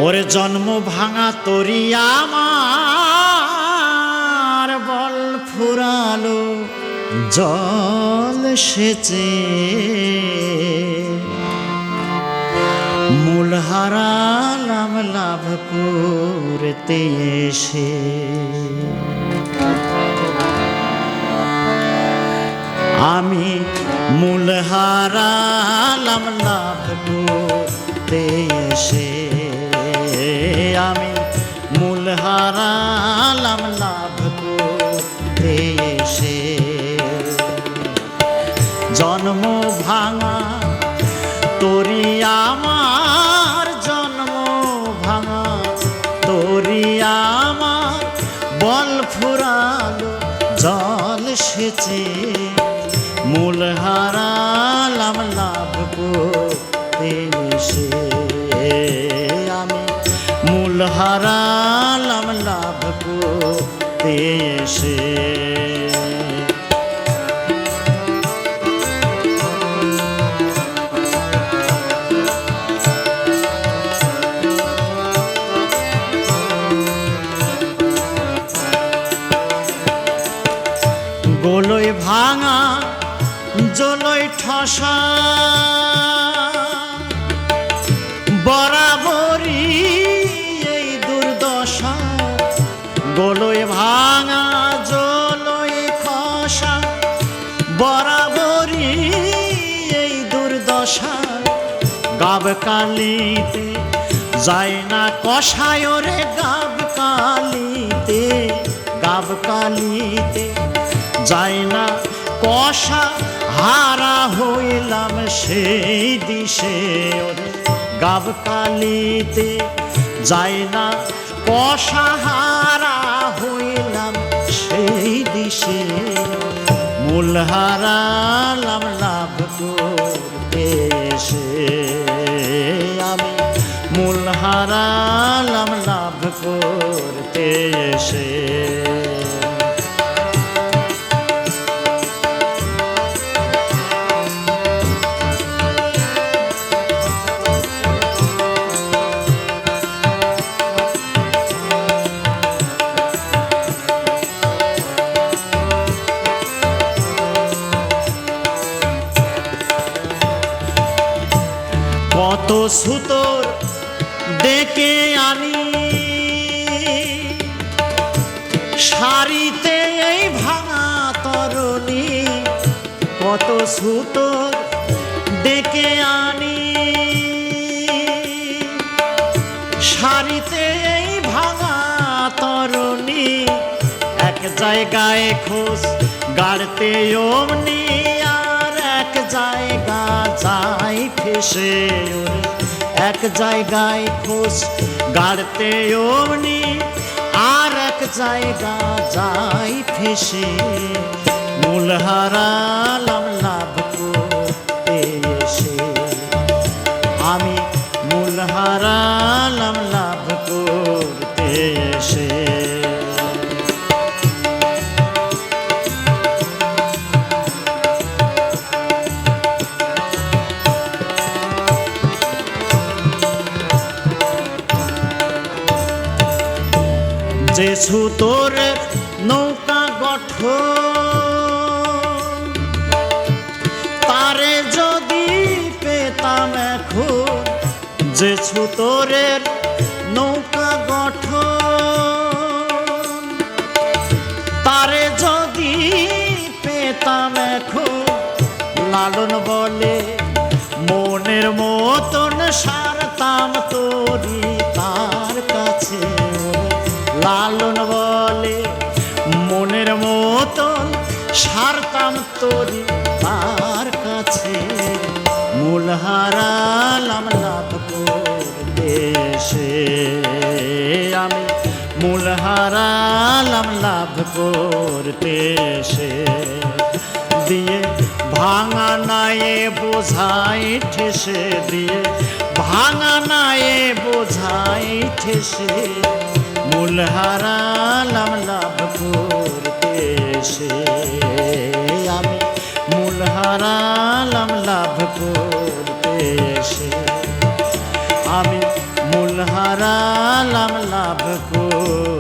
ওরে জন্ম ভাঙা তরি আমার বল ফুরালো জল সেচে মূল হারালাম লাভ করতে এসে। আমি মূল হারালাম লাভ করতে এসে, আমি মূল হারালাম লাভ করতে এসে। জন্ম ভাঙা তরি আমার, জন্ম ভাঙা তরি আমার বল ফুরালো জল সেচে মূল হারালাম লাভ করতে এসে। আমি মূল হারালাম লাভ করতে এসে। গোলই ভাঙা জলই ঠসা বরাবরই এই দুর্দশা। গোলই ভাঙা জলই খসা বরাবরই এই দুর্দশা। গাব কালিতে যায় না কষায় রে, গাব কালিতে, গাব কালিতে যায় না কষা। হারা হইলাম সেই দিশে ওরে, গাব কালিতে যায় না কষা। হারা হইলাম সেই দিশে মূল হারালাম লাভ করতে এসে। আমি মূল হারালাম লাভ করতে এসে। কত সুতোর ডেকে আনি সারিতে এই ভাঙা তরণী। কত সুতোর ডেকে আনি সারিতে এই ভাঙা তরণী। এক জায়গায় খোঁজ গাড়তে অমনি, আর এক জায়গা যাই ফেসে। এক জায়গায় খোঁজ গাড়তে অমনি, আর এক জায়গা যাই ফেসে মূল হারালাম লাভ করতে এসে। আমি মূল হারালাম লাভ করতে এসে। যে সুতোর নৌকা গঠন তারে যদি পেতাম এখন। যে সুতোরের নৌকা গঠন তারে যদি পেতাম এখন। লালন বলে মনের মতন সারতাম তরি তার কাছে। লালন বলে মনের মতন সারতাম তরি তার কাছে মূল হারালাম লাভ করতে এসে। আমি মূল হারালাম লাভ করতে এসে। দিয়ে ভাঙা নায়ে বোঝাই ঠেসে, দিয়ে ভাঙা নায়ে বোঝাই ঠেসে মূল হারালাম লাভ করতে এসে। আমি মূল হারালাম লাভ করতে এসে। আমি মূল হারালাম লাভ করে।